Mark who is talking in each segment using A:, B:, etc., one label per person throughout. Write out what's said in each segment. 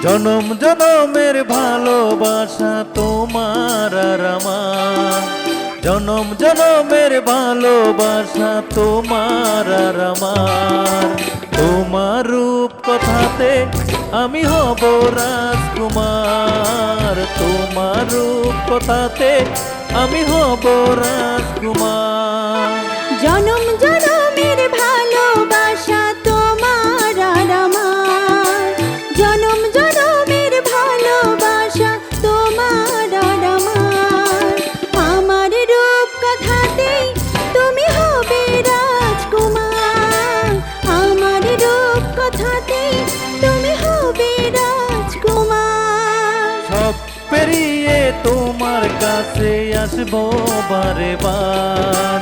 A: জনম জনমের ভালোবাসা তোমার আর আমার, জনম জনমের ভালোবাসা তোমার আর আমার। তোমার রূপ কথাতে আমি হব রাজকুমার, তোমার রূপ কথাতে আমি হব রাজকুমার।
B: জনম জনমের ভালোবাসা তোমার আর আমার, জনম জনমের ভালোবাসা তোমার আর আমার। আমার রূপ কথাতে তুমি হবে রাজকুমার, আমার রূপ কথাতে তুমি হবে রাজকুমার।
A: সব পেরিয়ে তোমার কাছে আসবো বারে বার,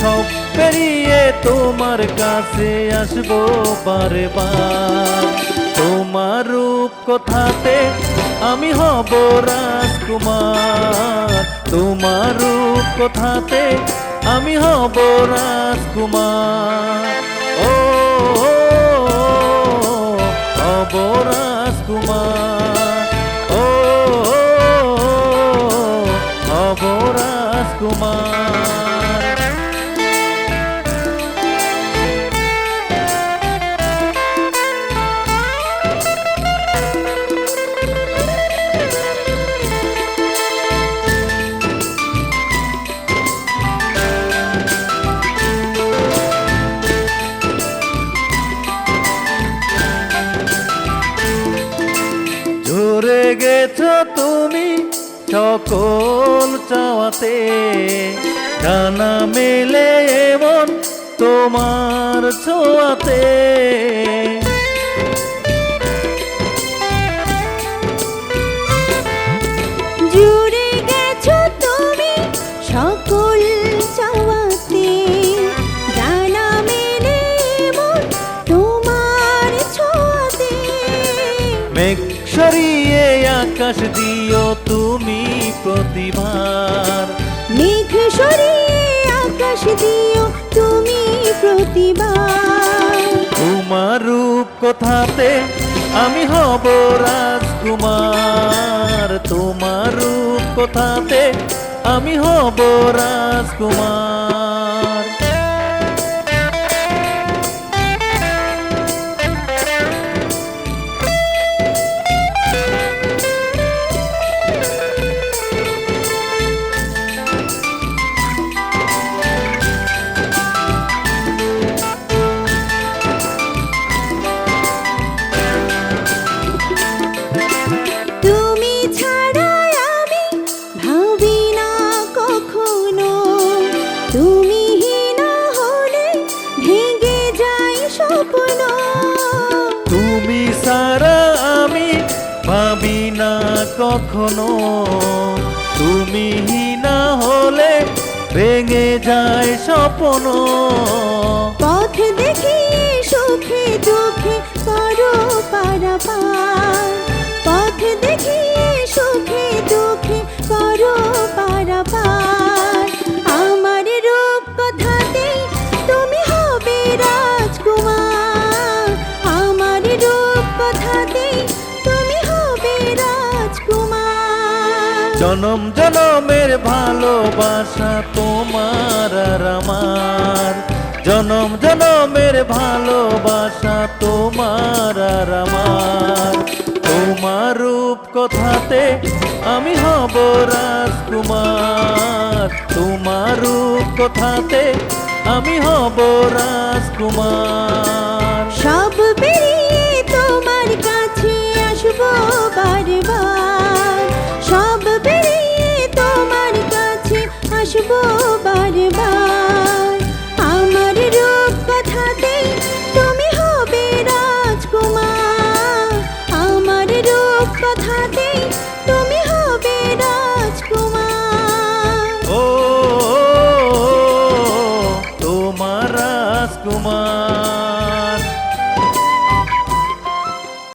A: সব পেরিয়ে তোমার কাছে আসবো বারে বার। তোমার রূপ কথাতে আমি হব রাজকুমার, তোমার রূপ কথাতে আমি হব রাজকুমার। ও হব রাজকুমার, ও হব রাজকুমার। ঝরে গেছো তুমি সকল চাওয়াতে, ডানা মেলে এমন তোমার ছোঁয়াতে।
B: জুড়ে গেছো তুমি সকল চাওয়াতে, ডানা মেলে এমন তোমার ছোঁয়াতে।
A: মেঘ সরিয়ে আকাশ দিও তুমি প্রতিবার,
B: মেঘ সরিয়ে আকাশ দিও তুমি প্রতিবার।
A: তোমার রূপ কথাতে আমি হব রাজকুমার, তোমার রূপ কথাতে আমি হব রাজকুমার।
B: তুমি ছাড়া আমি ভাবি না কখনো, তুমি না হলে ভেঙে যায় স্বপ্ন।
A: তুমি সারা আমি ভাবি না কখনো, তুমি না হলে ভেঙে যায় স্বপ্ন।
B: পথ দেখিয়ে সুখে দুঃখে করো পারাপার, পথ দেখিয়ে সুখে দুঃখে করো পারাপার। আমার রূপ কথাতে তুমি হবে রাজকুমার, আমার রূপ কথাতে তুমি হবে রাজকুমার।
A: জনম জনমের ভালোবাসা তোমার আর আমার, জনম জনমের ভালোবাসা তোমার আর আমার। তোমার রূপ কথাতে আমি হব রাজকুমার, তোমার রূপ কথাতে আমি হব রাজকুমার।
B: সব পেরিয়ে তোমার কাছে আসবো বারবার, সব পেরিয়ে তোমার কাছে আসবো বারবার। আমার রূপ কথাতে তুমি হবে রাজকুমার, আমার রূপ কথাতে তুমি হবে রাজকুমার।
A: ও তোমার রাজকুমার।